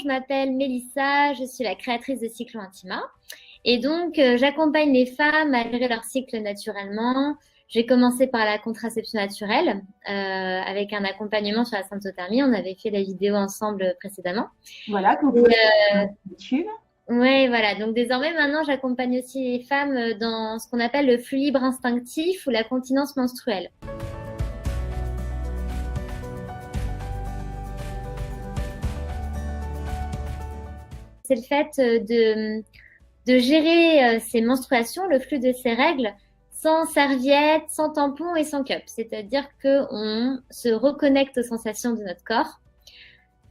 je m'appelle Mélissa, je suis la créatrice de Cyclo Intima. Et donc, j'accompagne les femmes à gérer leur cycle naturellement. J'ai commencé par la contraception naturelle avec un accompagnement sur la symptothermie. On avait fait la vidéo ensemble précédemment. Voilà, que vous pouvez sur YouTube. Oui, voilà. Donc, désormais, maintenant, j'accompagne aussi les femmes dans ce qu'on appelle le flux libre instinctif ou la continence menstruelle. C'est le fait de gérer ses menstruations, le flux de ses règles, sans serviette, sans tampon et sans cup. C'est-à-dire qu'on se reconnecte aux sensations de notre corps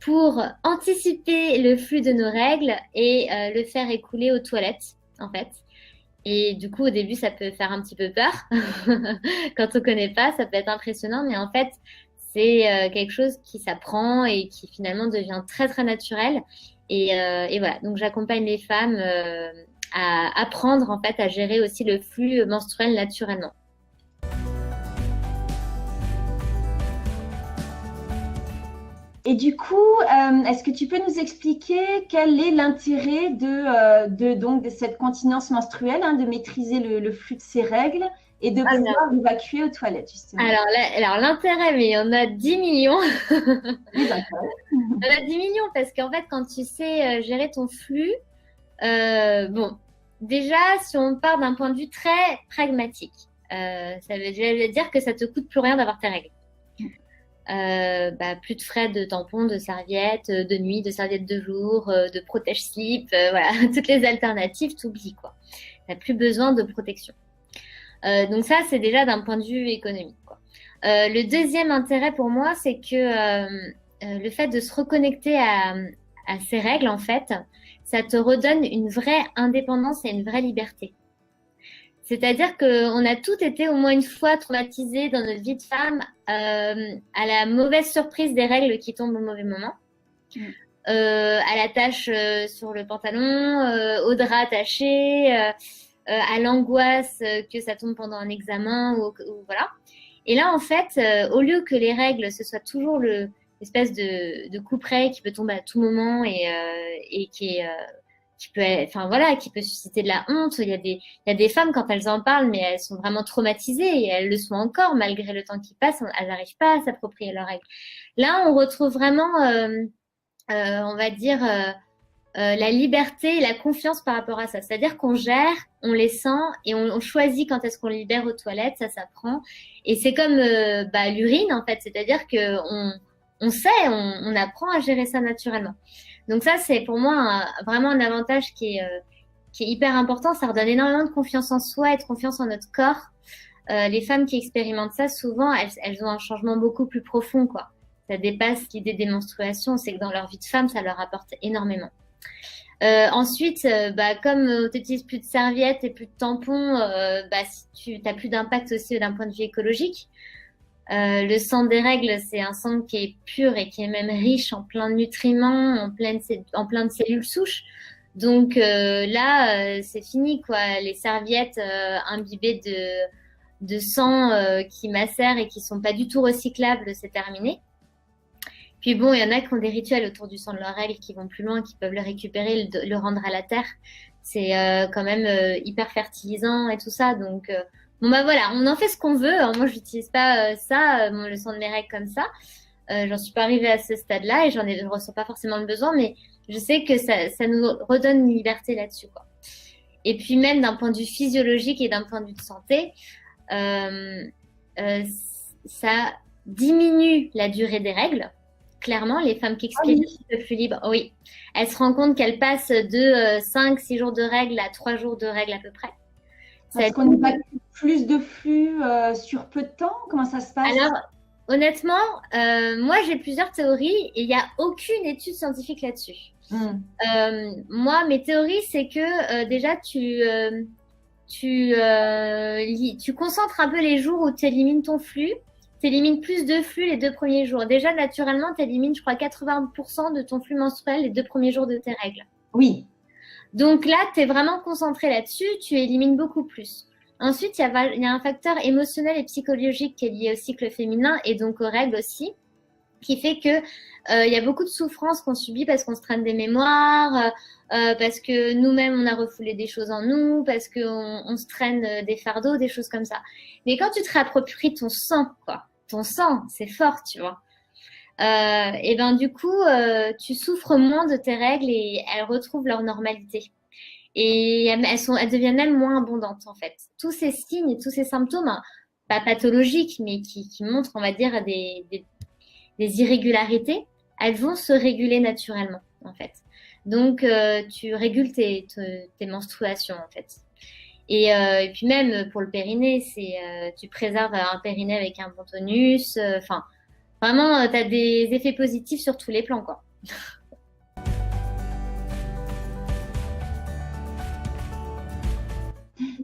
pour anticiper le flux de nos règles et le faire écouler aux toilettes, en fait. Et du coup, au début, ça peut faire un petit peu peur. Quand on connaît pas, ça peut être impressionnant, mais en fait, c'est quelque chose qui s'apprend et qui finalement devient très, très naturel. Et voilà, donc j'accompagne les femmes à apprendre en fait à gérer aussi le flux menstruel naturellement. Et du coup, est-ce que tu peux nous expliquer quel est l'intérêt de cette continence menstruelle, hein, de maîtriser le flux de ses règles et de pouvoir évacuer aux toilettes, justement? Alors l'intérêt, mais il y en a 10 millions. Oui, d'accord. Il y en a 10 millions parce qu'en fait, quand tu sais gérer ton flux, bon, déjà, si on part d'un point de vue très pragmatique, ça veut déjà dire que ça te coûte plus rien d'avoir tes règles. Plus de frais de tampons, de serviettes, de nuit, de serviettes de jour, de protège-slip, voilà, toutes les alternatives, t'oublies quoi. T'as plus besoin de protection. Donc ça, c'est déjà d'un point de vue économique, quoi. Le deuxième intérêt pour moi, c'est que le fait de se reconnecter à ces règles, en fait, ça te redonne une vraie indépendance et une vraie liberté. C'est-à-dire qu'on a toutes été au moins une fois traumatisées dans notre vie de femme à la mauvaise surprise des règles qui tombent au mauvais moment, à la tache sur le pantalon, au drap attaché, à l'angoisse que ça tombe pendant un examen ou voilà. Et là, en fait, au lieu que les règles, ce soit toujours l'espèce de couperet qui peut tomber à tout moment et qui peut, enfin voilà, qui peut susciter de la honte. Il y a des femmes quand elles en parlent, mais elles sont vraiment traumatisées et elles le sont encore malgré le temps qui passe. Elles n'arrivent pas à s'approprier leurs règles. Là, on retrouve vraiment, on va dire, la liberté et la confiance par rapport à ça. C'est-à-dire qu'on gère, on les sent et on choisit quand est-ce qu'on libère aux toilettes. Ça s'apprend. Et c'est comme l'urine en fait. C'est-à-dire que on sait, on apprend à gérer ça naturellement. Donc ça, c'est pour moi vraiment un avantage qui est hyper important. Ça redonne énormément de confiance en soi et de confiance en notre corps. Les femmes qui expérimentent ça, souvent, elles ont un changement beaucoup plus profond, quoi. Ça dépasse l'idée des menstruations. C'est que dans leur vie de femme, ça leur apporte énormément. Ensuite, comme tu n'utilises plus de serviettes et plus de tampons, si tu n'as plus d'impact aussi d'un point de vue écologique. Le sang des règles, c'est un sang qui est pur et qui est même riche en plein de nutriments, en plein de cellules souches. Donc c'est fini quoi. Les serviettes imbibées de sang qui macèrent et qui sont pas du tout recyclables, c'est terminé. Puis bon, il y en a qui ont des rituels autour du sang de leurs règles qui vont plus loin, qui peuvent le récupérer, le rendre à la terre. C'est quand même hyper fertilisant et tout ça. Donc bon voilà, on en fait ce qu'on veut. Alors, moi, je n'utilise pas le sang de mes règles comme ça. J'en suis pas arrivée à ce stade-là et je ne ressens pas forcément le besoin, mais je sais que ça nous redonne une liberté là-dessus, quoi. Et puis même d'un point de vue physiologique et d'un point de vue de santé, ça diminue la durée des règles. Clairement, les femmes qui expérimentent le flux libre, oui, elles se rendent compte qu'elles passent de 5-6 jours de règles à 3 jours de règles à peu près. Est-ce qu'on évacue plus de flux sur peu de temps? Comment ça se passe? Alors, honnêtement, moi, j'ai plusieurs théories et il n'y a aucune étude scientifique là-dessus. Moi, mes théories, c'est que déjà, tu concentres un peu les jours où tu élimines ton flux. Tu élimines plus de flux les 2 premiers jours. Déjà, naturellement, tu élimines, je crois, 80% de ton flux menstruel les 2 premiers jours de tes règles. Oui. Donc là, tu es vraiment concentré là-dessus, tu élimines beaucoup plus. Ensuite, il y a un facteur émotionnel et psychologique qui est lié au cycle féminin et donc aux règles aussi. qui fait que il y a beaucoup de souffrances qu'on subit parce qu'on se traîne des mémoires, parce que nous-mêmes on a refoulé des choses en nous, parce qu'on se traîne des fardeaux, des choses comme ça. Mais quand tu te réappropries ton sang, quoi, ton sang, c'est fort, tu vois. Et ben du coup, tu souffres moins de tes règles et elles retrouvent leur normalité. Et elles deviennent même moins abondantes en fait. Tous ces signes, tous ces symptômes, hein, pas pathologiques, mais qui montrent, on va dire, des irrégularités, elles vont se réguler naturellement en fait. Donc tu régules tes menstruations en fait. Et puis même pour le périnée, tu préserves un périnée avec un bon tonus. Enfin, vraiment, tu as des effets positifs sur tous les plans, quoi.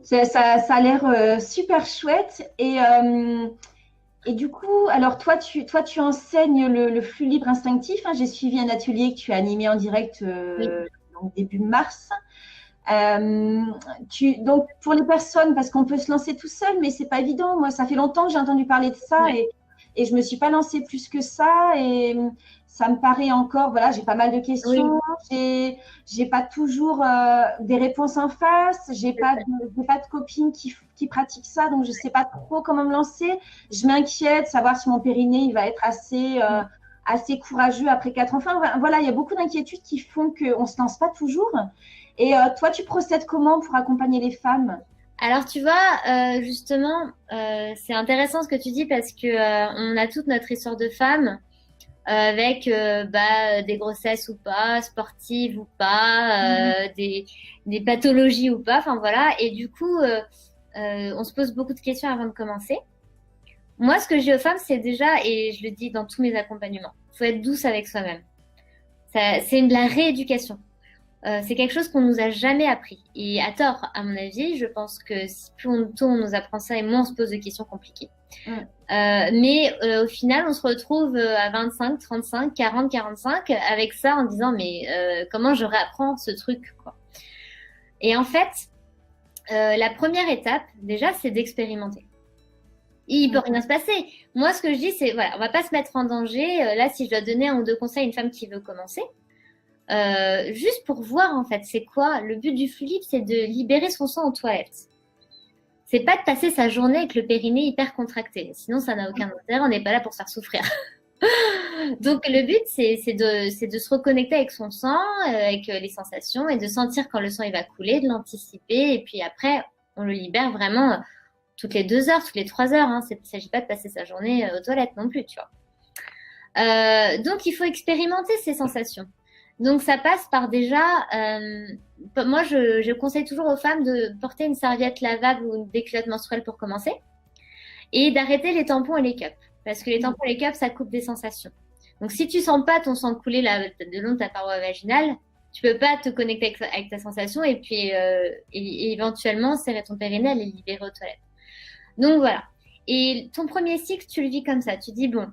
Ça a l'air super chouette. Et du coup, alors toi, tu enseignes le flux libre instinctif, hein. J'ai suivi un atelier que tu as animé en direct Oui. donc début mars. Donc pour les personnes, parce qu'on peut se lancer tout seul, mais c'est pas évident. Moi, ça fait longtemps que j'ai entendu parler de ça Ouais. et je me suis pas lancée plus que ça. Et ça me paraît encore, voilà, j'ai pas mal de questions. Oui. J'ai pas toujours des réponses en face. J'ai pas de copines qui pratiquent ça, donc je sais pas trop comment me lancer. Je m'inquiète, savoir si mon périnée il va être assez courageux après 4 enfants. Voilà, il y a beaucoup d'inquiétudes qui font qu'on se lance pas toujours. Et toi, tu procèdes comment pour accompagner les femmes? Alors, tu vois, justement, c'est intéressant ce que tu dis parce que on a toute notre histoire de femme avec des grossesses ou pas, sportives ou pas, des pathologies ou pas, enfin voilà. Et du coup, on se pose beaucoup de questions avant de commencer. Moi, ce que je dis aux femmes, c'est déjà, et je le dis dans tous mes accompagnements, faut être douce avec soi-même. C'est de la rééducation. C'est quelque chose qu'on nous a jamais appris. Et à tort, à mon avis, je pense que tôt on nous apprend ça et moins on se pose de questions compliquées. Mais au final, on se retrouve à 25, 35, 40, 45 avec ça en disant mais comment je réapprends ce truc, quoi. Et en fait, la première étape, déjà, c'est d'expérimenter. Il peut rien se passer. Moi, ce que je dis, c'est voilà, on va pas se mettre en danger. Là, si je dois donner un ou deux conseils à une femme qui veut commencer, juste pour voir en fait, c'est quoi le but du flux libre, c'est de libérer son sang aux toilettes. C'est pas de passer sa journée avec le périnée hyper contracté. Sinon, ça n'a aucun intérêt. On n'est pas là pour se faire souffrir. Donc, le but, c'est de se reconnecter avec son sang, avec les sensations et de sentir quand le sang il va couler, de l'anticiper. Et puis après, on le libère vraiment toutes les 2 heures, toutes les 3 heures. Hein. Il ne s'agit pas de passer sa journée aux toilettes non plus, tu vois. Donc, il faut expérimenter ces sensations. Donc, ça passe par déjà, moi, je conseille toujours aux femmes de porter une serviette lavable ou des culottes menstruelles pour commencer et d'arrêter les tampons et les cups. Parce que les tampons et les cups, ça coupe des sensations. Donc, si tu sens pas ton sang couler le long de ta paroi vaginale, tu peux pas te connecter avec ta sensation et puis et éventuellement serrer ton périnée et les libérer aux toilettes. Donc, voilà. Et ton premier cycle, tu le vis comme ça. Tu dis, bon,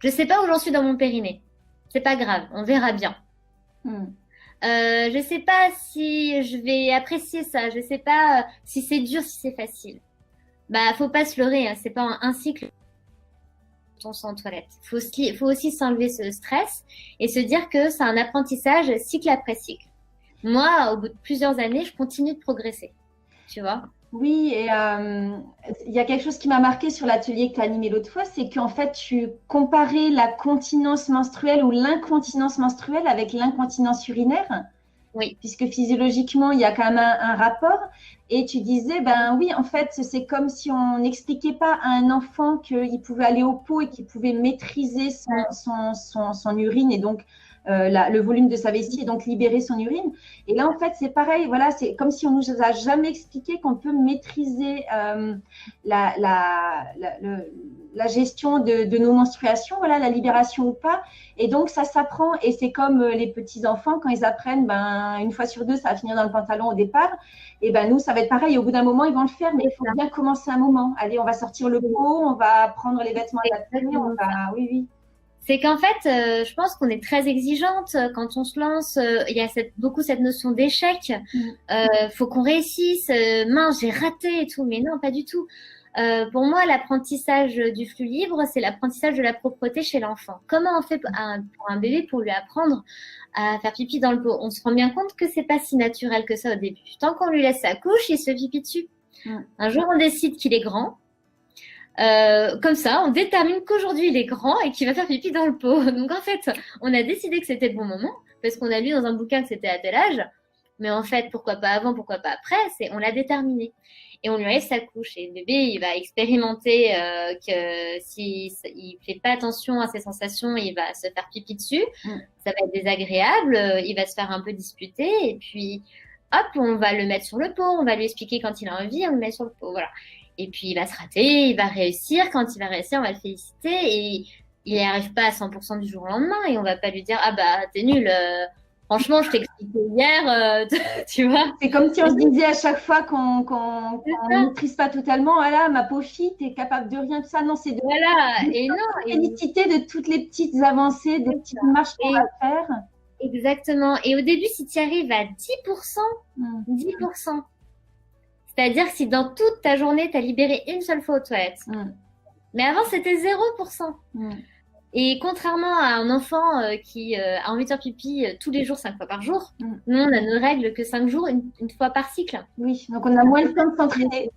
je sais pas où j'en suis dans mon périnée. C'est pas grave, on verra bien. Je sais pas si je vais apprécier ça. Je sais pas si c'est dur, si c'est facile. Bah, faut pas se leurrer. Hein. C'est pas un cycle ton sang en toilette. Faut aussi s'enlever ce stress et se dire que c'est un apprentissage cycle après cycle. Moi, au bout de plusieurs années, je continue de progresser. Tu vois? Oui, et il y a quelque chose qui m'a marqué sur l'atelier que tu as animé l'autre fois, c'est qu'en fait, tu comparais la continence menstruelle ou l'incontinence menstruelle avec l'incontinence urinaire, Oui. puisque physiologiquement, il y a quand même un rapport. Et tu disais, ben oui, en fait, c'est comme si on n'expliquait pas à un enfant qu'il pouvait aller au pot et qu'il pouvait maîtriser son urine et donc le volume de sa vessie et donc libérer son urine. Et là, en fait, c'est pareil. Voilà, c'est comme si on nous a jamais expliqué qu'on peut maîtriser la gestion de nos menstruations, voilà, la libération ou pas. Et donc, ça s'apprend. Et c'est comme les petits enfants quand ils apprennent, ben une fois sur deux, ça va finir dans le pantalon au départ. Et ben nous, ça va être pareil. Au bout d'un moment, ils vont le faire, mais il faut bien commencer un moment. Allez, on va sortir le pot, on va prendre les vêtements adaptés. Oui, oui. C'est qu'en fait, je pense qu'on est très exigeante quand on se lance. Il y a beaucoup cette notion d'échec. Faut qu'on réussisse. Mince, j'ai raté et tout. Mais non, pas du tout. Pour moi, l'apprentissage du flux libre, c'est l'apprentissage de la propreté chez l'enfant. Comment on fait pour un bébé pour lui apprendre à faire pipi dans le pot? On se rend bien compte que c'est pas si naturel que ça au début. Tant qu'on lui laisse sa couche, il se fait pipi dessus. Un jour, on décide qu'il est grand. Comme ça, on détermine qu'aujourd'hui il est grand et qu'il va faire pipi dans le pot. Donc en fait, on a décidé que c'était le bon moment parce qu'on a lu dans un bouquin que c'était à tel âge. Mais en fait, pourquoi pas avant, pourquoi pas après, on l'a déterminé. Et on lui enlève sa couche. Et le bébé, il va expérimenter que s'il fait pas attention à ses sensations, il va se faire pipi dessus. Ça va être désagréable. Il va se faire un peu disputer. Et puis, hop, on va le mettre sur le pot. On va lui expliquer quand il a envie, on le met sur le pot. Voilà. Et puis, il va se rater, il va réussir. Quand il va réussir, on va le féliciter. Et il n'y arrive pas à 100% du jour au lendemain. Et on va pas lui dire, ah bah, t'es nul. Franchement, je t'ai expliqué hier, tu vois. C'est comme si on se disait à chaque fois qu'on ne maîtrise pas totalement, ah là, ma pauvre fille, t'es capable de rien, tout ça. Non, c'est de féliciter de toutes les petites avancées, des petites marches qu'on va faire. Exactement. Et au début, si tu arrives à 10%, 10%, c'est-à-dire si dans toute ta journée, tu as libéré une seule fois aux toilettes. Mais avant, c'était 0%. Et contrairement à un enfant qui a envie de faire pipi tous les jours, 5 fois par jour, nous, on a nos règles que 5 jours, une fois par cycle. Oui, donc on a moins le temps de s'entraîner.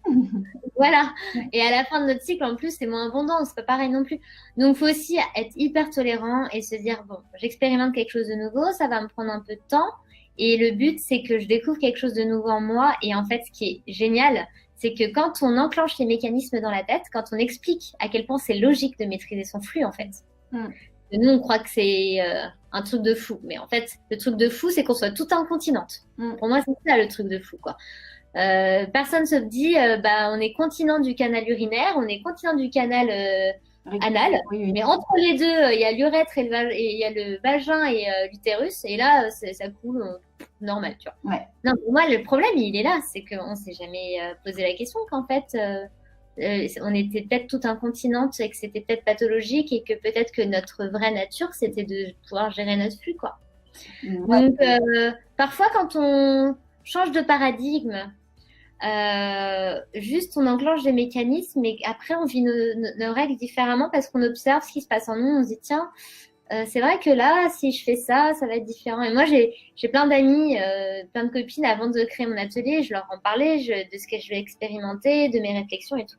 Voilà. Et à la fin de notre cycle, en plus, c'est moins abondant, c'est pas pareil non plus. Donc, il faut aussi être hyper tolérant et se dire, bon, j'expérimente quelque chose de nouveau, ça va me prendre un peu de temps. Et le but, c'est que je découvre quelque chose de nouveau en moi. Et en fait, ce qui est génial, c'est que quand on enclenche les mécanismes dans la tête, quand on explique à quel point c'est logique de maîtriser son flux, en fait. Nous, on croit que c'est un truc de fou. Mais en fait, le truc de fou, c'est qu'on soit tout incontinente. Pour moi, c'est ça le truc de fou, quoi. Personne se dit, on est continent du canal urinaire, on est continent du canal anal. Oui. Mais entre les deux, il y a l'urètre et il y a le vagin et l'utérus. Et là, ça coule normal, tu vois. Ouais. Non, pour moi, le problème, il est là. C'est qu'on ne s'est jamais posé la question qu'en fait... on était peut-être tout incontinente et que c'était peut-être pathologique et que peut-être que notre vraie nature, c'était de pouvoir gérer notre flux, quoi. Donc, parfois, quand on change de paradigme, juste on enclenche des mécanismes et après, on vit nos règles différemment parce qu'on observe ce qui se passe en nous. On se dit, tiens, c'est vrai que là, si je fais ça, ça va être différent. Et moi, j'ai plein d'amis, plein de copines avant de créer mon atelier. Je leur en parlais de ce que je vais expérimenter, de mes réflexions et tout.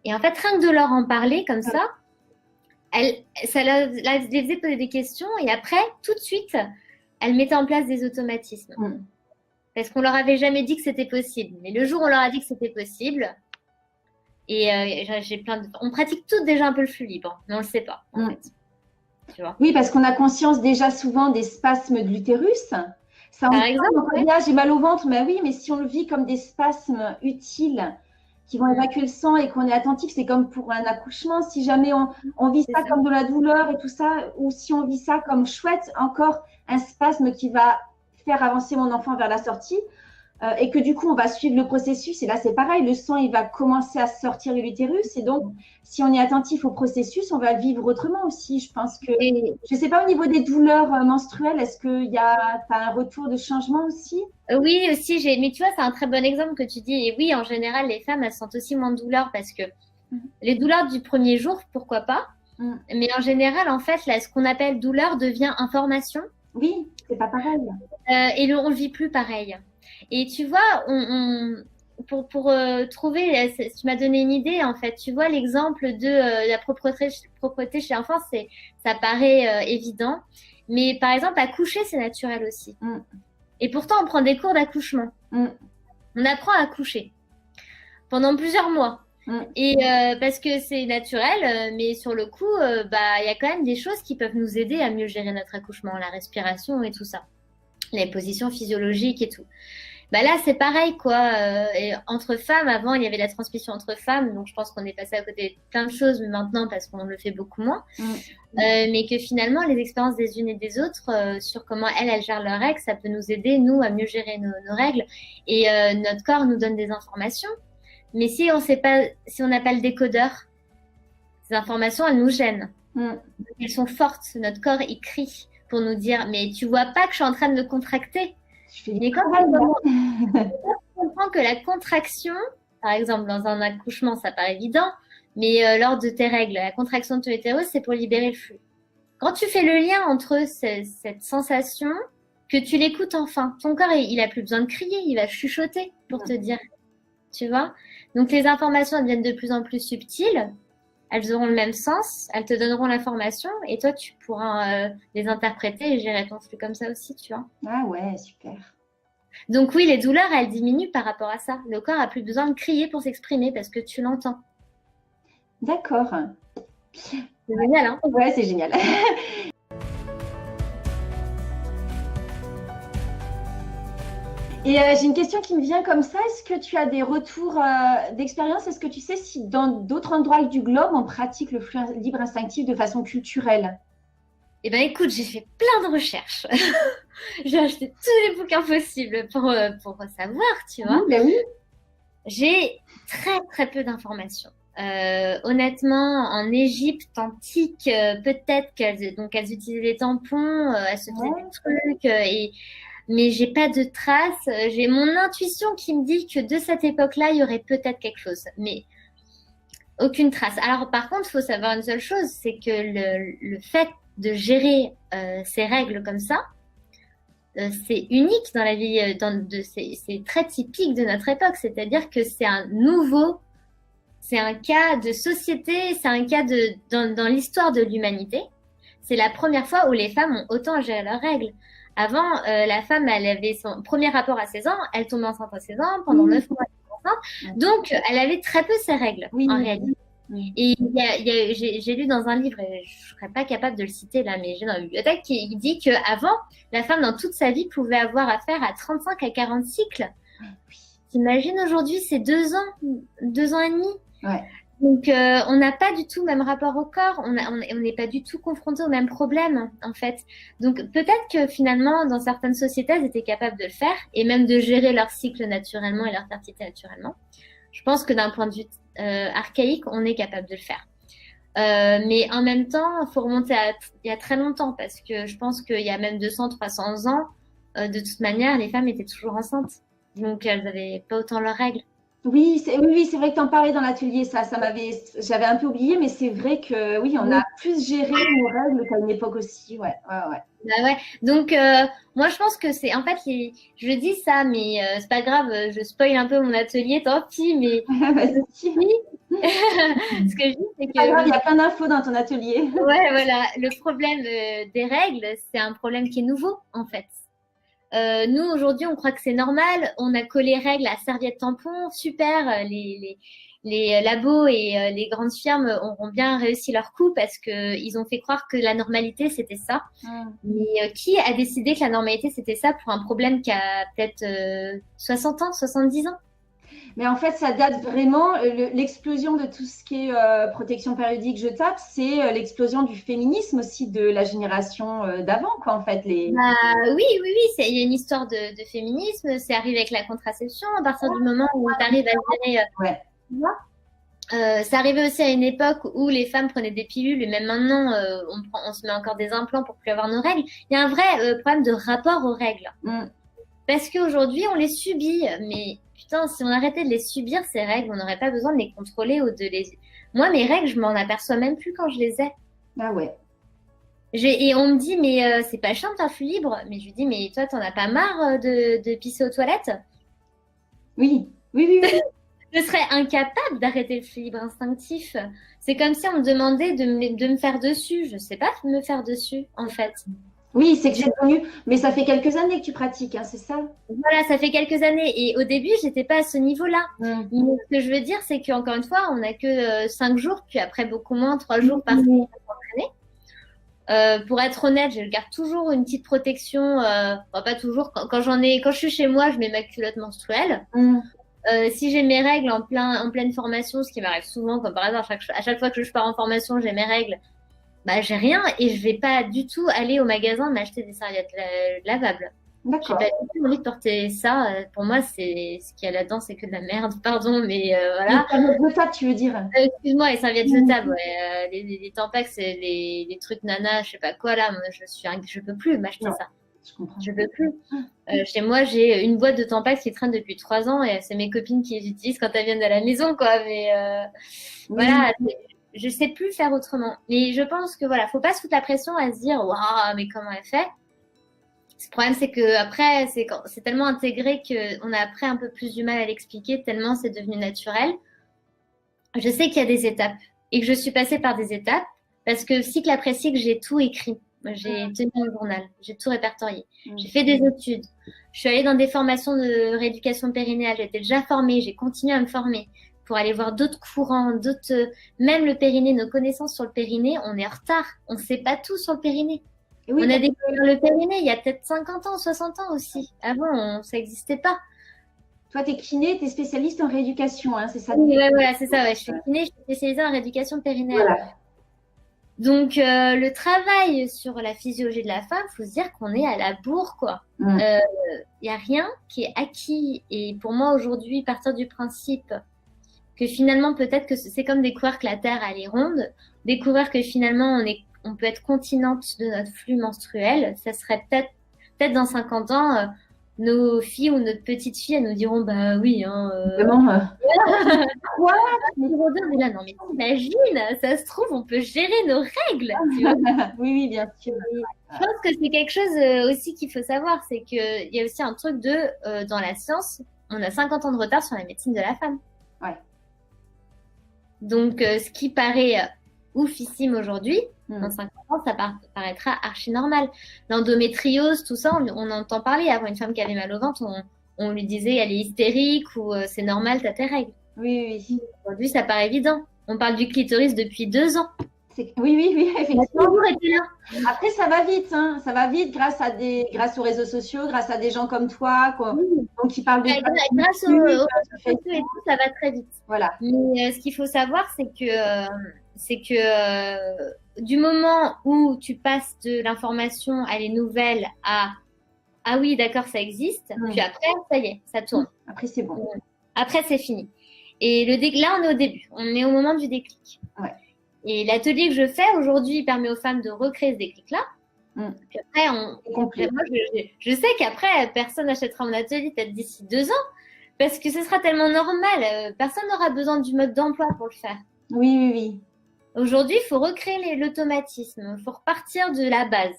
Et en fait, rien que de leur en parler comme ça, ça les faisait poser des questions. Et après, tout de suite, elles mettaient en place des automatismes. Parce qu'on leur avait jamais dit que c'était possible. Mais le jour où on leur a dit que c'était possible, et on pratique toutes déjà un peu le flux libre, mais on le sait pas, en fait. Tu vois. Oui, parce qu'on a conscience déjà souvent des spasmes de l'utérus. Ça, par exemple, j'ai mal au ventre, mais oui, mais si on le vit comme des spasmes utiles, qui vont évacuer le sang et qu'on est attentif, c'est comme pour un accouchement. Si jamais on vit ça comme de la douleur et tout ça, ou si on vit ça comme chouette, encore un spasme qui va faire avancer mon enfant vers la sortie, et que du coup, on va suivre le processus. Et là, c'est pareil, le sang, il va commencer à sortir de l'utérus. Et donc, si on est attentif au processus, on va le vivre autrement aussi. Je pense que, je ne sais pas, au niveau des douleurs menstruelles, est-ce que tu as un retour de changement aussi? Oui, aussi. Mais tu vois, c'est un très bon exemple que tu dis. Et oui, en général, les femmes, elles sentent aussi moins de douleurs parce que les douleurs du premier jour, pourquoi pas. Mais en général, en fait, là, ce qu'on appelle douleur devient information. Oui, c'est pas pareil. Et on ne le vit plus pareil. Et tu vois, pour trouver, tu m'as donné une idée en fait. Tu vois l'exemple de la propreté chez l'enfant, ça paraît évident, mais par exemple accoucher c'est naturel aussi. Et pourtant on prend des cours d'accouchement. On apprend à accoucher pendant plusieurs mois. Et parce que c'est naturel, mais sur le coup, il y a quand même des choses qui peuvent nous aider à mieux gérer notre accouchement, la respiration et tout ça, les positions physiologiques et tout. Là, c'est pareil, quoi. Et entre femmes, avant, il y avait la transmission entre femmes, donc je pense qu'on est passé à côté de plein de choses maintenant parce qu'on le fait beaucoup moins. Mais que finalement, les expériences des unes et des autres sur comment elles gèrent leurs règles, ça peut nous aider, nous, à mieux gérer nos règles. Et notre corps nous donne des informations. Mais si on n'a pas le décodeur, ces informations, elles nous gênent. Elles sont fortes. Notre corps, il crie pour nous dire, mais tu vois pas que je suis en train de me contracter. Mais quand on comprend que la contraction, par exemple, dans un accouchement, ça paraît évident, mais lors de tes règles, la contraction de ton utérus, c'est pour libérer le flux. Quand tu fais le lien entre cette sensation, que tu l'écoutes enfin, ton corps, il a plus besoin de crier, il va chuchoter pour te dire, tu vois. Donc les informations elles deviennent de plus en plus subtiles, elles auront le même sens, elles te donneront l'information et toi, tu pourras les interpréter et gérer ton flux comme ça aussi, tu vois. Ah ouais, super. Donc oui, les douleurs, elles diminuent par rapport à ça. Le corps a plus besoin de crier pour s'exprimer parce que tu l'entends. D'accord. C'est génial, hein? Ouais, c'est génial. Et j'ai une question qui me vient comme ça. Est-ce que tu as des retours d'expérience? Est-ce que tu sais si dans d'autres endroits du globe, on pratique le flux libre instinctif de façon culturelle? Eh ben écoute, j'ai fait plein de recherches. J'ai acheté tous les bouquins possibles pour savoir, tu vois. Ben oui. J'ai très peu d'informations. Honnêtement, en Égypte antique, peut-être qu'elles utilisaient les tampons, elles se faisaient des trucs, mais j'ai pas de traces. J'ai mon intuition qui me dit que de cette époque-là, il y aurait peut-être quelque chose, mais aucune trace. Alors par contre, il faut savoir une seule chose, c'est que le fait de gérer ces règles comme ça, c'est unique dans la vie, c'est très typique de notre époque, c'est-à-dire que c'est un cas de société, c'est un cas dans l'histoire de l'humanité. C'est la première fois où les femmes ont autant à gérer leurs règles. Avant, la femme, elle avait son premier rapport à 16 ans, elle tombait enceinte à 16 ans, pendant 9 mois, elle était enceinte. Donc, elle avait très peu ses règles, en réalité. Et j'ai lu dans un livre, et je serais pas capable de le citer là, mais j'ai dans la bibliothèque, qui dit qu'avant, la femme, dans toute sa vie, pouvait avoir affaire à 35 à 40 cycles. T'imagines aujourd'hui, c'est 2 ans et demi. Ouais. Donc, on n'a pas du tout le même rapport au corps, on n'est pas du tout confronté au même problème, en fait. Donc, peut-être que finalement, dans certaines sociétés, elles étaient capables de le faire, et même de gérer leur cycle naturellement et leur fertilité naturellement. Je pense que d'un point de vue archaïque, on est capable de le faire. Mais en même temps, il faut remonter il y a très longtemps, parce que je pense qu'il y a même 200, 300 ans, de toute manière, les femmes étaient toujours enceintes. Donc, elles n'avaient pas autant leurs règles. Oui, c'est vrai que tu en parlais dans l'atelier, j'avais un peu oublié, mais c'est vrai que oui, on a plus géré nos règles qu'à une époque aussi, ouais. Bah ouais. Donc moi je pense que c'est en fait je dis ça, mais c'est pas grave, je spoil un peu mon atelier, tant pis, mais ce que je dis c'est que il y a plein d'infos dans ton atelier. Ouais, voilà, le problème des règles, c'est un problème qui est nouveau en fait. Nous, aujourd'hui, on croit que c'est normal. On a collé règles à serviette tampon. Super, les labos et les grandes firmes auront bien réussi leur coup parce qu'ils ont fait croire que la normalité, c'était ça. Mais qui a décidé que la normalité, c'était ça pour un problème qui a peut-être 60 ans, 70 ans? Mais en fait, ça date vraiment, l'explosion de tout ce qui est protection périodique jetable, c'est l'explosion du féminisme aussi de la génération d'avant, quoi, en fait. Oui, il y a une histoire de féminisme, c'est arrivé avec la contraception, à partir du moment où tu arrives à gérer... ça arrivait aussi à une époque où les femmes prenaient des pilules, et même maintenant, on se met encore des implants pour plus avoir nos règles. Il y a un vrai problème de rapport aux règles. Parce qu'aujourd'hui, on les subit, mais... Putain, si on arrêtait de les subir, ces règles, on n'aurait pas besoin de les contrôler ou de les... Moi, mes règles, je m'en aperçois même plus quand je les ai. Ah ouais. Et on me dit, mais c'est pas chiant de faire flux libre. Mais je lui dis, mais toi, t'en as pas marre de pisser aux toilettes? Oui. Je serais incapable d'arrêter le flux libre instinctif. C'est comme si on me demandait de me faire dessus. Je sais pas me faire dessus, en fait. Oui, c'est que j'ai connu, mais ça fait quelques années que tu pratiques, hein, c'est ça? Voilà, ça fait quelques années. Et au début, j'étais pas à ce niveau-là. Mais ce que je veux dire, c'est qu'encore une fois, on n'a que 5 jours, puis après beaucoup moins, 3 jours par semaine pour s'entraîner. Pour être honnête, je garde toujours une petite protection. Enfin, pas toujours. Quand je suis chez moi, je mets ma culotte menstruelle. Si j'ai mes règles en pleine formation, ce qui m'arrive souvent, comme par hasard, à chaque fois que je pars en formation, j'ai mes règles. Bah, j'ai rien et je vais pas du tout aller au magasin m'acheter des serviettes lavables. D'accord. J'ai pas du tout envie de porter ça. Pour moi, c'est ce qu'il y a là-dedans, c'est que de la merde. Pardon, mais voilà. Les serviettes jetables, tu veux dire? Excuse-moi, les serviettes jetables, ouais. Les Tampax, c'est les trucs nana, je sais pas quoi là. Moi, je peux plus m'acheter ça. Je comprends. Je peux plus. Chez moi, j'ai une boîte de Tampax qui traîne depuis 3 ans et c'est mes copines qui les utilisent quand elles viennent à la maison, quoi. Mais Oui. voilà, je sais plus faire autrement. Mais je pense que voilà, faut pas se foutre la pression à se dire, waouh, mais comment elle fait? Le problème, c'est que après, c'est tellement intégré qu'on a après un peu plus du mal à l'expliquer, tellement c'est devenu naturel. Je sais qu'il y a des étapes et que je suis passée par des étapes parce que cycle après cycle, j'ai tout écrit. J'ai tenu un journal, j'ai tout répertorié. J'ai fait des études. Je suis allée dans des formations de rééducation périnéale. J'étais déjà formée, j'ai continué à me former pour aller voir d'autres courants, même le périnée, nos connaissances sur le périnée, on est en retard. On ne sait pas tout sur le périnée. Oui, on a découvert le périnée il y a peut-être 50 ans, 60 ans aussi. Avant, ça n'existait pas. toi, tu es kiné, tu es spécialiste en rééducation, hein, c'est ça? Oui, voilà, c'est ça. Ouais. Je suis kiné, je suis spécialisée en rééducation périnéale. Voilà. Donc, le travail sur la physiologie de la femme, il faut se dire qu'on est à la bourre, quoi. Il n'y a rien qui est acquis. Et pour moi, aujourd'hui, partir du principe que finalement, peut-être que c'est comme découvrir que la Terre, elle est ronde, découvrir que finalement, on peut être continente de notre flux menstruel, ça serait peut-être dans 50 ans, nos filles ou notre petite fille, elles nous diront, bah oui, hein. Vraiment. Quoi? Là, non, mais t'imagines, ça se trouve, on peut gérer nos règles. Tu vois. Oui, bien sûr. Je pense que c'est quelque chose aussi qu'il faut savoir, c'est qu'il y a aussi un truc dans la science, on a 50 ans de retard sur la médecine de la femme. Ouais. Donc, ce qui paraît oufissime aujourd'hui, dans 50 ans, ça paraîtra archi normal. L'endométriose, tout ça, on entend parler. Avant, une femme qui avait mal au ventre, on lui disait elle est hystérique ou c'est normal, t'as tes règles. Oui. Aujourd'hui, ça paraît évident. On parle du clitoris depuis 2 ans. Oui, effectivement. Là. Après, ça va vite, hein. Ça va vite grâce aux réseaux sociaux, grâce à des gens comme toi, donc qui parlent de grâce aux réseaux sociaux et tout, ça va très vite. Voilà. Mais ce qu'il faut savoir, c'est que du moment où tu passes de l'information à les nouvelles à ah oui, d'accord, ça existe, puis après, ça y est, ça tourne. Après, c'est bon. Après, c'est fini. Et là, on est au début, on est au moment du déclic. Ouais. Et l'atelier que je fais aujourd'hui permet aux femmes de recréer ce déclic-là. Puis après, moi, je sais qu'après, personne n'achètera mon atelier peut-être d'ici 2 ans, parce que ce sera tellement normal. Personne n'aura besoin du mode d'emploi pour le faire. Oui. Aujourd'hui, il faut recréer l'automatisme. Il faut repartir de la base.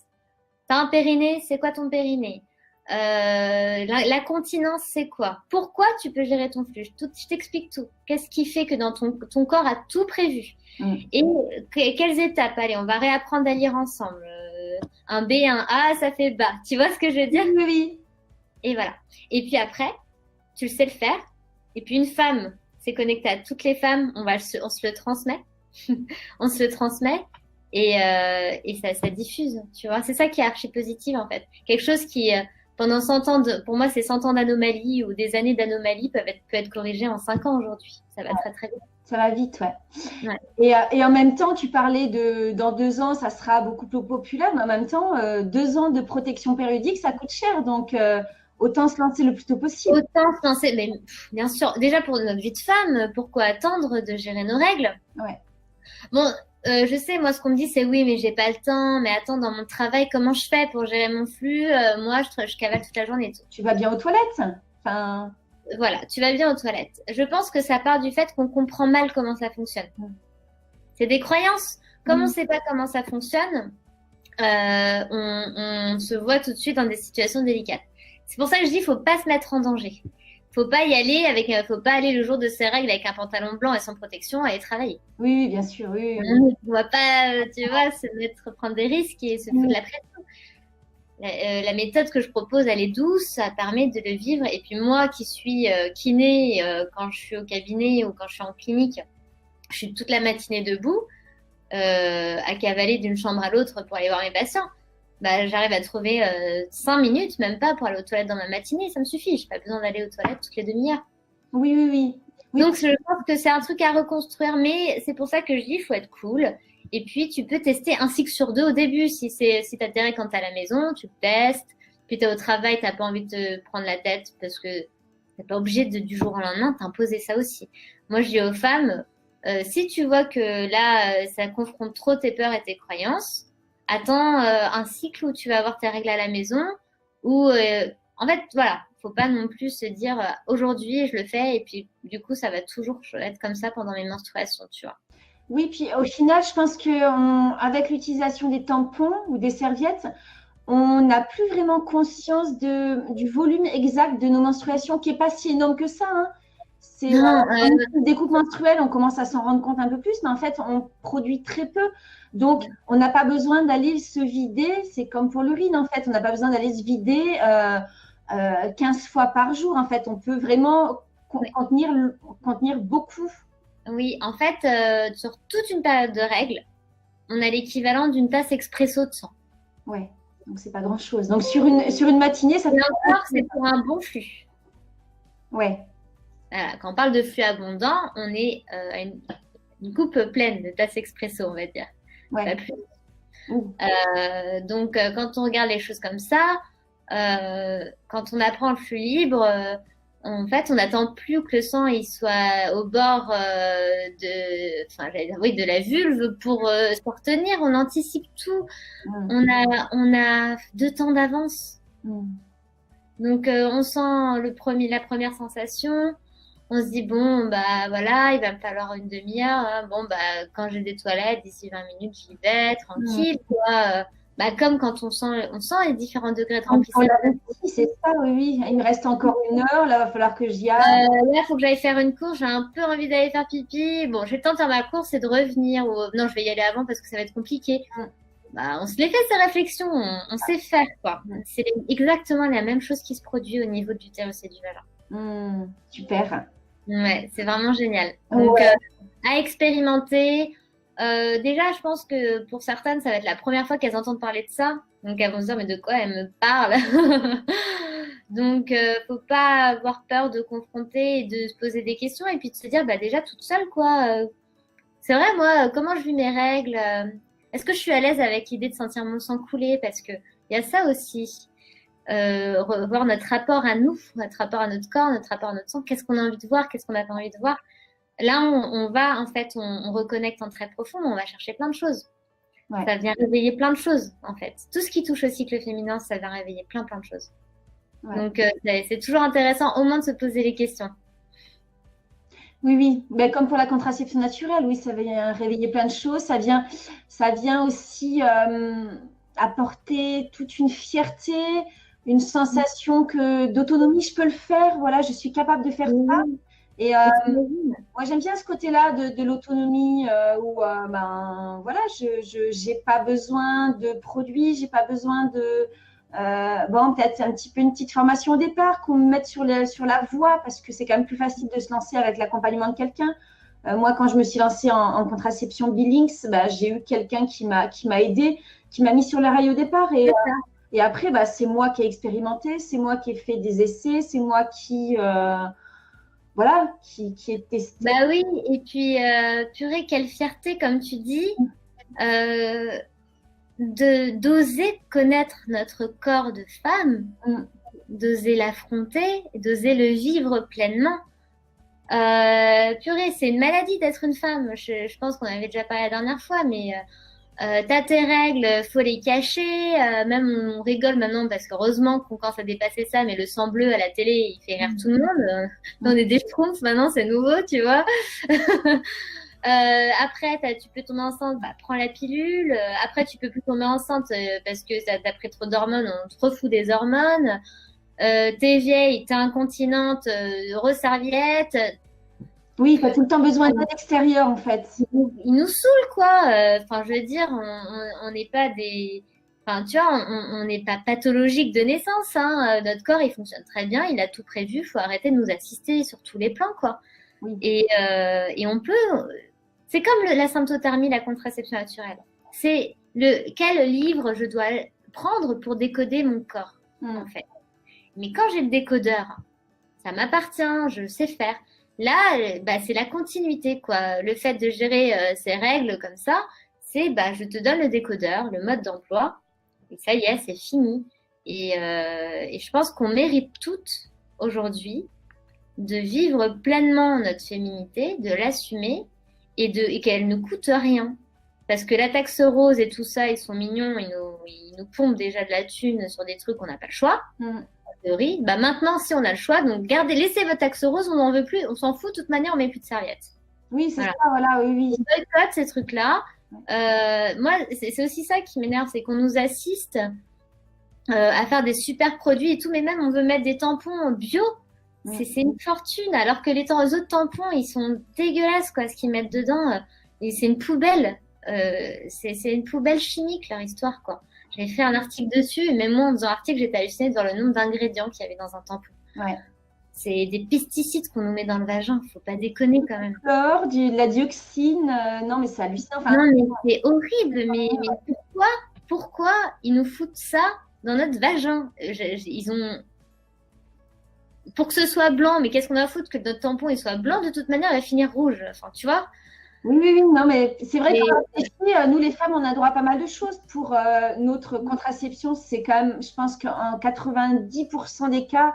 T'as un périnée, c'est quoi ton périnée? La continence, c'est quoi? Pourquoi tu peux gérer ton flux? Je t'explique tout. Qu'est-ce qui fait que dans ton corps a tout prévu? Et quelles étapes? Allez, on va réapprendre à lire ensemble. Un B, un A, ça fait bas. Tu vois ce que je veux dire? Oui. Et voilà. Et puis après, tu le sais le faire. Et puis une femme s'est connectée à toutes les femmes. On se le transmet. On se le transmet. Et ça diffuse. Tu vois? C'est ça qui est archi positif, en fait. Quelque chose qui... pendant 100 ans, pour moi, c'est 100 ans d'anomalie ou des années d'anomalie peut être corrigé en 5 ans aujourd'hui. Ça va très, très vite. Ça va vite, ouais. Et en même temps, tu parlais dans 2 ans, ça sera beaucoup plus populaire, mais en même temps, 2 ans de protection périodique, ça coûte cher. Donc, autant se lancer le plus tôt possible. Autant se lancer, mais bien sûr, déjà pour notre vie de femme, pourquoi attendre de gérer nos règles? Ouais. Bon, je sais, moi, ce qu'on me dit, c'est oui, mais j'ai pas le temps. Mais attends, dans mon travail, comment je fais pour gérer mon flux? Moi, je cavale toute la journée et tout. Tu vas bien aux toilettes? Enfin... Voilà, tu vas bien aux toilettes. Je pense que ça part du fait qu'on comprend mal comment ça fonctionne. C'est des croyances. Comme on ne sait pas comment ça fonctionne, on se voit tout de suite dans des situations délicates. C'est pour ça que je dis, faut pas se mettre en danger. Faut pas y aller faut pas aller le jour de ses règles avec un pantalon blanc et sans protection aller travailler. Oui, bien sûr, oui. On ne doit pas, tu vois, prendre des risques et se foutre de la pression. La méthode que je propose, elle est douce, ça permet de le vivre. Et puis moi, qui suis kiné, quand je suis au cabinet ou quand je suis en clinique, je suis toute la matinée debout, à cavaler d'une chambre à l'autre pour aller voir mes patients. Bah, j'arrive à trouver 5 minutes, même pas, pour aller aux toilettes dans ma matinée. Ça me suffit. Je n'ai pas besoin d'aller aux toilettes toutes les demi-heures. Oui. Donc, je pense que c'est un truc à reconstruire. Mais c'est pour ça que je dis, il faut être cool. Et puis, tu peux tester un cycle sur 2 au début. Si t'as des règles quand t'es à la maison, tu testes. Puis t'es au travail, t'as pas envie de te prendre la tête parce que t'es pas obligé du jour au lendemain t'imposer ça aussi. Moi, je dis aux femmes, si tu vois que là, ça confronte trop tes peurs et tes croyances, attends un cycle où tu vas avoir tes règles à la maison, Ou en fait, voilà, faut pas non plus se dire aujourd'hui je le fais et puis du coup ça va toujours être comme ça pendant mes menstruations, tu vois. Oui, puis au final, je pense que avec l'utilisation des tampons ou des serviettes, on n'a plus vraiment conscience du volume exact de nos menstruations, qui n'est pas si énorme que ça, hein. C'est Non, une découpe menstruelle, on commence à s'en rendre compte un peu plus, mais en fait, on produit très peu. Donc, on n'a pas besoin d'aller se vider. C'est comme pour l'urine, en fait. On n'a pas besoin d'aller se vider 15 fois par jour. En fait, on peut vraiment contenir beaucoup. oui, en fait, sur toute une période de règles, on a l'équivalent d'une tasse expresso de sang. Ouais, donc c'est pas grand-chose. Donc, sur une matinée, ça Et fait. encore, c'est pour un bon flux. Ouais. Voilà, quand on parle de flux abondant, on est à une coupe pleine de tasses expresso, on va dire. Ouais. Pas plus. Ouh. Donc, quand on regarde les choses comme ça, quand on apprend le flux libre, en fait, on n'attend plus que le sang il soit au bord enfin, j'allais dire, oui, de la vulve pour se retenir. On anticipe tout. Mm. On a 2 temps d'avance. Mm. Donc, on sent la première sensation. On se dit, bon, bah voilà, il va me falloir une demi-heure, hein. Bon, bah, quand j'ai des toilettes, d'ici 20 minutes, j'y vais, tranquille, quoi. Bah, comme quand on sent les différents degrés de remplissage. C'est ça, oui, oui. Il me reste encore 1 heure, là, il va falloir que j'y aille. Là, il faut que j'aille faire une course, j'ai un peu envie d'aller faire pipi. Bon, j'ai le temps de faire ma course et de revenir. Ou... Non, je vais y aller avant parce que ça va être compliqué. Bah, on se les fait, ces réflexions, on sait faire, quoi. C'est exactement la même chose qui se produit au niveau de l'utérus et du vagin. Super. Ouais, c'est vraiment génial. Donc, Ouais. à expérimenter. Déjà, je pense que pour certaines, ça va être la première fois qu'elles entendent parler de ça. Donc, elles vont se dire, mais de quoi elle me parle? Donc, faut pas avoir peur de confronter et de se poser des questions et puis de se dire, bah, déjà, toute seule, quoi. C'est vrai, moi, comment je vis mes règles? Est-ce que je suis à l'aise avec l'idée de sentir mon sang couler? Parce que il y a ça aussi. Revoir notre rapport à nous, notre rapport à notre corps, notre rapport à notre sang. Qu'est-ce qu'on a envie de voir? Qu'est-ce qu'on n'a pas envie de voir? Là, on va, en fait, on reconnecte en très profond, on va chercher plein de choses. Ouais. Ça vient réveiller plein de choses, en fait. Tout ce qui touche au cycle féminin, ça vient réveiller plein de choses. Ouais. Donc, c'est toujours intéressant, au moins, de se poser les questions. Oui, oui. Ben, comme pour la contraception naturelle, oui, ça vient réveiller plein de choses. Ça vient aussi apporter toute une fierté, une sensation d'autonomie. Je peux le faire. Voilà, je suis capable de faire ça. Et moi, j'aime bien ce côté-là de l'autonomie où ben voilà, je j'ai pas besoin de produits, j'ai pas besoin de bon, peut-être un petit peu une petite formation au départ qu'on me mette sur la voie parce que c'est quand même plus facile de se lancer avec l'accompagnement de quelqu'un. Moi, quand je me suis lancée en contraception Billings, bah, j'ai eu quelqu'un qui m'a aidé, qui m'a mis sur les rails au départ et après, bah, c'est moi qui ai expérimenté, c'est moi qui ai fait des essais, c'est moi qui voilà, qui est testé. Bah oui, et puis, purée, quelle fierté, comme tu dis, d'oser connaître notre corps de femme, d'oser l'affronter, d'oser le vivre pleinement. Purée, c'est une maladie d'être une femme. Je pense qu'on avait déjà parlé la dernière fois, mais t'as tes règles, faut les cacher. Même on rigole maintenant parce qu'heureusement qu'on commence à dépasser ça, mais le sang bleu à la télé, il fait rire tout le monde. On est des schtroumpfs maintenant, c'est nouveau, tu vois. Après, tu peux tomber enceinte, bah, prends la pilule. Après, tu peux plus tomber enceinte parce que t'as pris trop d'hormones, on te refout des hormones. T'es vieille, t'es incontinente, re-serviette. Oui, t'as tout le temps besoin d'aide extérieure en fait. Ils nous saoulent, quoi. Enfin, je veux dire, on n'est pas des. Enfin, tu vois, on n'est pas pathologique de naissance, hein. Notre corps, il fonctionne très bien, il a tout prévu. Il faut arrêter de nous assister sur tous les plans, quoi. Oui. Et on peut. C'est comme la symptothermie, la contraception naturelle. C'est quel livre je dois prendre pour décoder mon corps, en fait. Mais quand j'ai le décodeur, ça m'appartient, je sais faire. Là, bah, c'est la continuité, quoi. Le fait de gérer ces règles comme ça, c'est bah, je te donne le décodeur, le mode d'emploi, et ça y est, c'est fini. Et je pense qu'on mérite toutes aujourd'hui de vivre pleinement notre féminité, de l'assumer et qu'elle ne coûte rien. parce que la taxe rose et tout ça, ils sont mignons, ils nous pompent déjà de la thune sur des trucs qu'on n'a pas le choix. En théorie. Bah maintenant, si on a le choix, donc gardez, laissez votre taxe rose, on n'en veut plus, on s'en fout, de toute manière, on met plus de serviettes. Oui, c'est ça, voilà, oui. On boycotte ces trucs-là. Moi, c'est aussi ça qui m'énerve, c'est qu'on nous assiste à faire des super produits et tout, mais même on veut mettre des tampons bio. C'est une fortune, alors que les autres tampons, ils sont dégueulasses, quoi, ce qu'ils mettent dedans. Et c'est une poubelle. C'est une poubelle chimique, leur histoire, quoi. J'avais fait un article dessus, et même moi, en faisant l'article, j'étais hallucinée de voir le nombre d'ingrédients qu'il y avait dans un tampon. Ouais. C'est des pesticides qu'on nous met dans le vagin, faut pas déconner quand même. De la dioxine, non, mais c'est hallucinant. Enfin, non, mais c'est horrible, mais pourquoi ils nous foutent ça dans notre vagin? Ils ont... Pour que ce soit blanc, mais qu'est-ce qu'on a à foutre que notre tampon il soit blanc? De toute manière, il va finir rouge. Enfin, tu vois? Oui, non, mais c'est vrai que nous, les femmes, on a droit à pas mal de choses pour notre contraception. C'est quand même, je pense qu'en 90% des cas,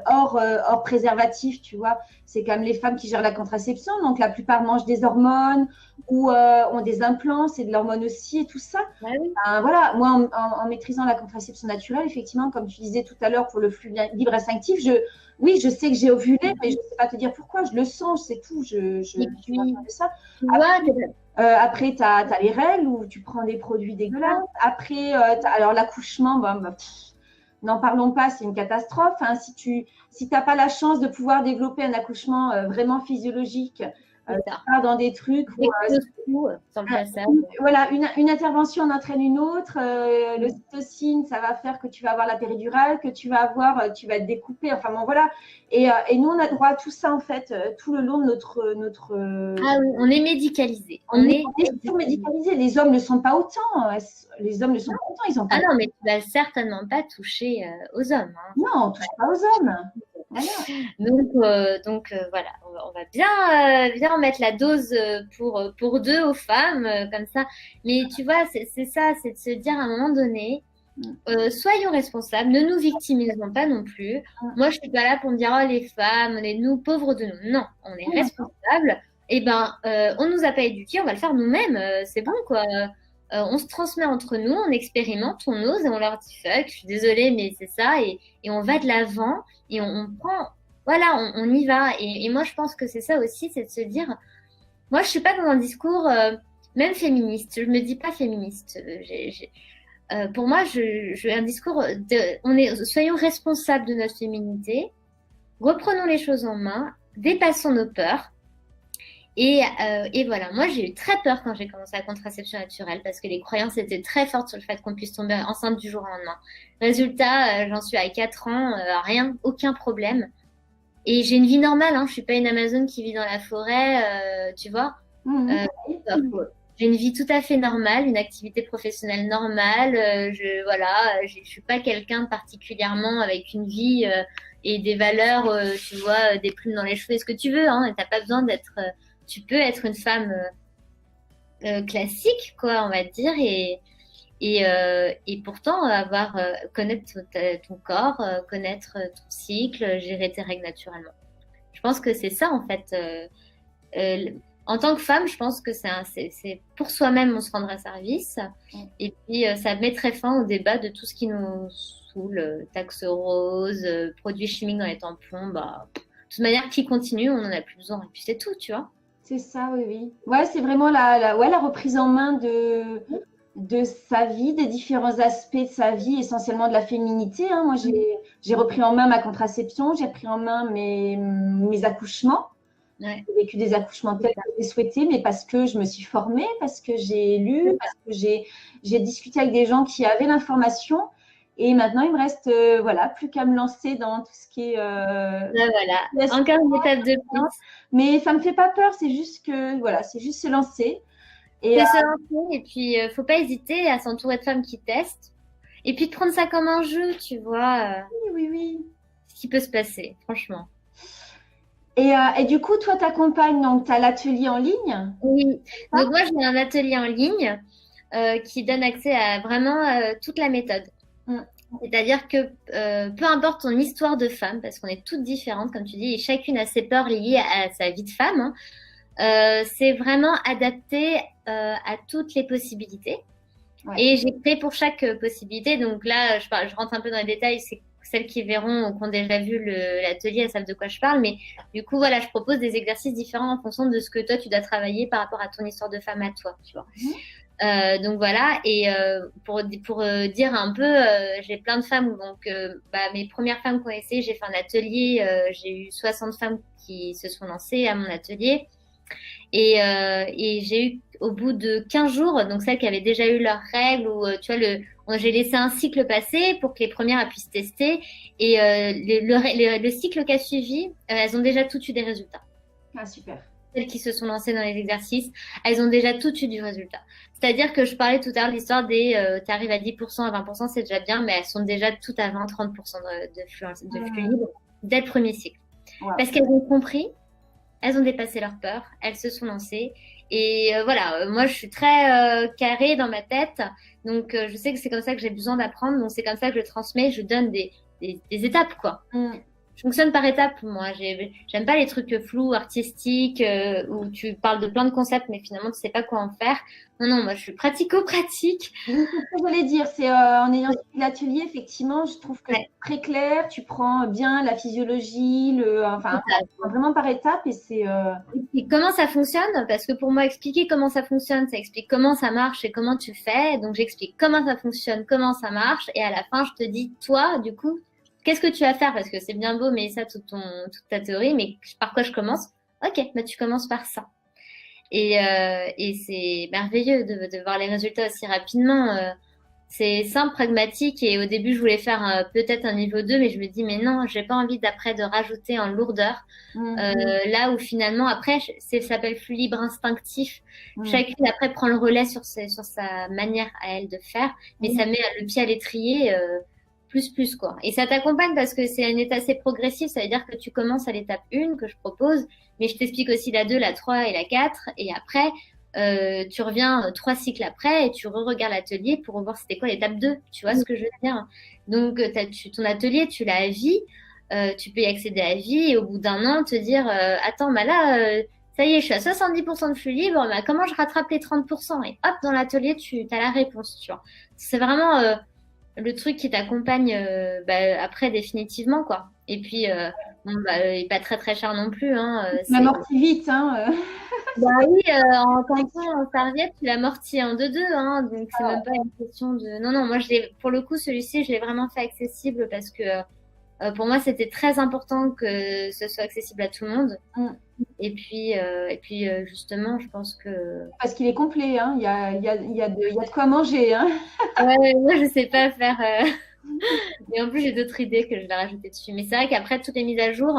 hors préservatif, tu vois, c'est quand même les femmes qui gèrent la contraception. Donc, la plupart mangent des hormones ou ont des implants, c'est de l'hormone aussi et tout ça. Oui. Voilà, moi, en maîtrisant la contraception naturelle, effectivement, comme tu disais tout à l'heure pour le flux libre instinctif, oui, je sais que j'ai ovulé, mais je ne sais pas te dire pourquoi. Je le sens, c'est tout. Je suis de ça. Après, tu as les règles où tu prends des produits dégueulasses. Après, alors l'accouchement, n'en parlons pas, c'est une catastrophe. Hein. Si tu n'as pas la chance de pouvoir développer un accouchement vraiment physiologique, tu pars dans des trucs où, voilà, une intervention en entraîne une autre. L'ocytocine, ça va faire que tu vas avoir la péridurale, que tu vas être découpé. Enfin bon, voilà. Et nous, on a droit à tout ça en fait, tout le long de notre. Ah oui, on est médicalisé. On est médicalisé. Les hommes ne sont pas autant. Les hommes ne sont pas autant. Ils ont pas. Ah non, mais tu vas certainement pas toucher aux hommes. Hein. Non, on touche pas aux hommes. Voilà. Donc voilà, on va bien mettre la dose pour deux aux femmes comme ça. Mais tu vois, c'est ça, c'est de se dire à un moment donné, soyons responsables, ne nous victimisons pas non plus. Moi, je suis pas là pour me dire oh les femmes, nous pauvres de nous. Non, on est responsables. Et on nous a pas éduqués, on va le faire nous-mêmes. C'est bon quoi. On se transmet entre nous, on expérimente, on ose et on leur dit fuck, je suis désolée, mais c'est ça, et on va de l'avant et on prend, voilà, on y va. Et moi, je pense que c'est ça aussi, c'est de se dire, moi, je suis pas dans un discours même féministe, je me dis pas féministe. Pour moi, j'ai un discours soyons responsables de notre féminité, reprenons les choses en main, dépassons nos peurs. Et voilà, moi j'ai eu très peur quand j'ai commencé la contraception naturelle parce que les croyances étaient très fortes sur le fait qu'on puisse tomber enceinte du jour au lendemain. Résultat, j'en suis à 4 ans, rien, aucun problème. Et j'ai une vie normale, hein, je suis pas une Amazone qui vit dans la forêt, tu vois. J'ai une vie tout à fait normale, une activité professionnelle normale. Je suis pas quelqu'un particulièrement avec une vie et des valeurs, tu vois, des plumes dans les cheveux, ce que tu veux, hein. Et t'as pas besoin d'être tu peux être une femme classique, quoi, on va dire, et pourtant connaître ton corps, connaître ton cycle, gérer tes règles naturellement. Je pense que c'est ça, en fait. En tant que femme, je pense que c'est pour soi-même, on se rendra service. Et puis, ça mettrait fin au débat de tout ce qui nous saoule, taxe rose, produits chimiques dans les tampons. De toute manière, qui continue, on n'en a plus besoin. Et puis, c'est tout, tu vois. C'est ça, oui. Ouais, c'est vraiment la reprise en main de sa vie, des différents aspects de sa vie, essentiellement de la féminité. Hein. Moi, j'ai repris en main ma contraception, j'ai repris en main mes accouchements. Ouais. J'ai vécu des accouchements tels que j'ai souhaité, mais parce que je me suis formée, parce que j'ai lu, parce que j'ai discuté avec des gens qui avaient l'information. Et maintenant, il me reste plus qu'à me lancer dans tout ce qui est… voilà, encore une étape de plus. Mais ça ne me fait pas peur, c'est juste c'est juste se lancer. Et se lancer, et puis faut pas hésiter à s'entourer de femmes qui testent. Et puis de prendre ça comme un jeu, tu vois. Oui. Ce qui peut se passer, franchement. Et du coup, toi, t'accompagnes, donc tu as l'atelier en ligne? Oui, donc moi, j'ai un atelier en ligne qui donne accès à vraiment toute la méthode. C'est-à-dire que peu importe ton histoire de femme, parce qu'on est toutes différentes, comme tu dis, et chacune a ses peurs liées à sa vie de femme, c'est vraiment adapté à toutes les possibilités. Ouais. Et j'ai créé pour chaque possibilité. Donc là, je rentre un peu dans les détails. C'est celles qui verront ou qui ont déjà vu l'atelier, elles savent de quoi je parle. Mais du coup, voilà, je propose des exercices différents en fonction de ce que toi, tu dois travailler par rapport à ton histoire de femme à toi, tu vois. Donc voilà, et pour dire un peu, j'ai plein de femmes, donc mes premières femmes qui ont essayé, j'ai fait un atelier, j'ai eu 60 femmes qui se sont lancées à mon atelier, et j'ai eu au bout de 15 jours, donc celles qui avaient déjà eu leurs règles, ou tu vois, j'ai laissé un cycle passer pour que les premières elles puissent tester, et le cycle qui a suivi, elles ont déjà toutes eu des résultats. Ah, super. Celles qui se sont lancées dans les exercices, elles ont déjà toutes eu du résultat. C'est-à-dire que je parlais tout à l'heure de l'histoire des tu arrives à 10%, à 20%, c'est déjà bien, mais elles sont déjà toutes à 20-30% de flux libre dès le premier cycle. Wow. Parce qu'elles ont compris, elles ont dépassé leur peur, elles se sont lancées. Et voilà, moi je suis très carrée dans ma tête, donc je sais que c'est comme ça que j'ai besoin d'apprendre, donc c'est comme ça que je transmets, je donne des étapes, quoi. Je fonctionne par étapes, moi. J'aime pas les trucs flous, artistiques, où tu parles de plein de concepts, mais finalement, tu sais pas quoi en faire. Non, moi, je suis pratico-pratique. C'est ce que j'allais dire. C'est en ayant suivi l'atelier, effectivement, je trouve que c'est très clair. Tu prends bien la physiologie, vraiment par étapes, et c'est. Et comment ça fonctionne? Parce que pour moi, expliquer comment ça fonctionne, ça explique comment ça marche et comment tu fais. Donc, j'explique comment ça fonctionne, comment ça marche, et à la fin, je te dis, toi, du coup, qu'est-ce que tu vas faire? Parce que c'est bien beau, mais ça, toute ta théorie, mais par quoi je commence? Ok, tu commences par ça. Et c'est merveilleux de voir les résultats aussi rapidement. C'est simple, pragmatique, et au début, je voulais faire peut-être un niveau 2, mais je me dis, mais non, j'ai pas envie d'après de rajouter en lourdeur. Là où finalement, après, ça s'appelle flux libre instinctif. Chacune, après, prend le relais sur sa manière à elle de faire, mais ça met le pied à l'étrier plus, quoi. Et ça t'accompagne parce que c'est une étape assez progressive. Ça veut dire que tu commences à l'étape 1 que je propose, mais je t'explique aussi la 2, la 3 et la 4. Et après, tu reviens 3 cycles après et tu re-regardes l'atelier pour revoir c'était quoi l'étape 2. Tu vois ce que je veux dire? Donc, ton atelier, tu l'as à vie. Tu peux y accéder à vie et au bout d'un an, te dire attends, là, ça y est, je suis à 70% de flux libre, mais comment je rattrape les 30%? Et hop, dans l'atelier, tu as la réponse, tu vois. C'est vraiment le truc qui t'accompagne après définitivement, quoi. Et puis il est pas très très cher non plus, hein. L'amorti vite, hein. Bah oui, en tampon, en serviette, tu l'amortis en 2-2, hein. Donc c'est même pas une question de. Non, moi pour le coup celui-ci, je l'ai vraiment fait accessible parce que pour moi c'était très important que ce soit accessible à tout le monde. Et puis justement, je pense que. Parce qu'il est complet, hein. Il y a de quoi manger, hein. Ouais, moi je sais pas faire. Et en plus j'ai d'autres idées que je vais rajouter dessus. Mais c'est vrai qu'après toutes les mises à jour,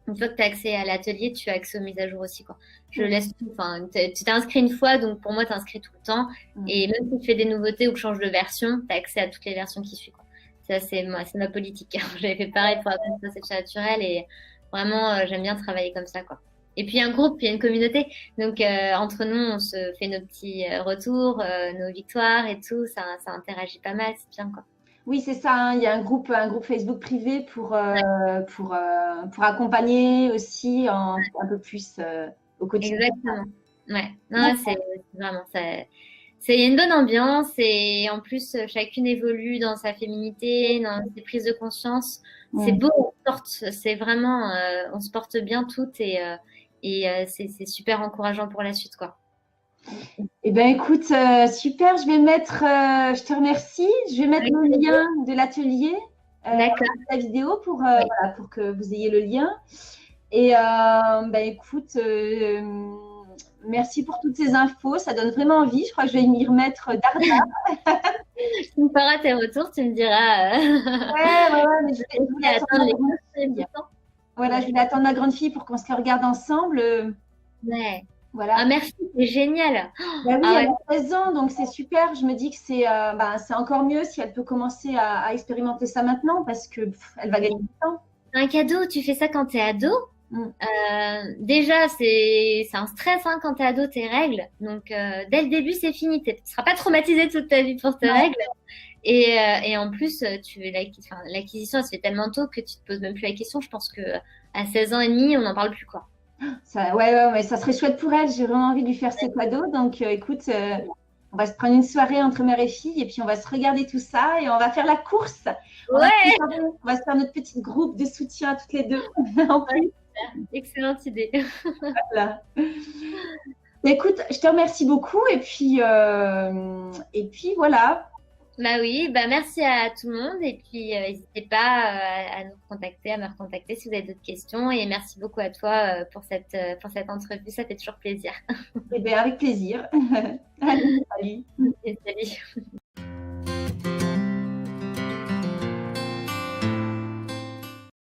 une fois que tu as accès à l'atelier, tu as accès aux mises à jour aussi, quoi. Je laisse tout. Enfin, tu t'es inscrit une fois, donc pour moi tu inscris tout le temps. Et même si tu fais des nouveautés ou que tu changes de version, tu as accès à toutes les versions qui suivent, quoi. Ça c'est ma politique. J'avais fait pareil pour la conception naturelle et vraiment j'aime bien travailler comme ça, quoi. Et puis un groupe, il y a une communauté. Donc entre nous, on se fait nos petits retours, nos victoires et tout. Ça interagit pas mal, c'est bien, quoi. Oui, c'est ça, hein. Il y a un groupe Facebook privé pour accompagner aussi un peu plus au quotidien. Exactement. Ouais. Non, c'est vraiment ça. Il y a une bonne ambiance et en plus chacune évolue dans sa féminité, dans ses prises de conscience. C'est beau, c'est vraiment, on se porte bien toutes et c'est super encourageant pour la suite, quoi. Eh bien, écoute, super. Je te remercie. Je vais mettre le lien de l'atelier dans la vidéo pour que vous ayez le lien. Et écoute, merci pour toutes ces infos. Ça donne vraiment envie. Je crois que je vais m'y remettre d'arda. Tu me feras tes retours, tu me diras. Ouais, mais je voulais attendre la grande fille. Voilà, je voulais attendre ma grande fille pour qu'on se le regarde ensemble. Ouais. Voilà. Ah, merci, c'est génial. Bah oui, elle a 16 ans, donc c'est super. Je me dis que c'est encore mieux si elle peut commencer à expérimenter ça maintenant parce que elle va gagner du temps. Un cadeau, tu fais ça quand tu es ado. Déjà, c'est un stress, hein, quand tu es ado, tes règles. Donc, dès le début, c'est fini. Tu ne seras pas traumatisé toute ta vie pour tes règles. Et en plus, l'acquisition, elle se fait tellement tôt que tu te poses même plus la question. Je pense que à 16 ans et demi, on n'en parle plus, quoi. Ça, ouais, ça serait chouette pour elle. J'ai vraiment envie de lui faire ce cadeau. Donc, écoute, on va se prendre une soirée entre mère et fille et puis on va se regarder tout ça et on va faire la course. Ouais, On va se faire notre petit groupe de soutien toutes les deux. En plus, excellente idée. voilà. Écoute, je te remercie beaucoup et puis voilà. Bah oui, bah merci à tout le monde et puis n'hésitez pas à nous recontacter, à me recontacter si vous avez d'autres questions et merci beaucoup à toi pour cette entrevue, ça fait toujours plaisir. Eh bien, avec plaisir. Allez, salut. Et salut.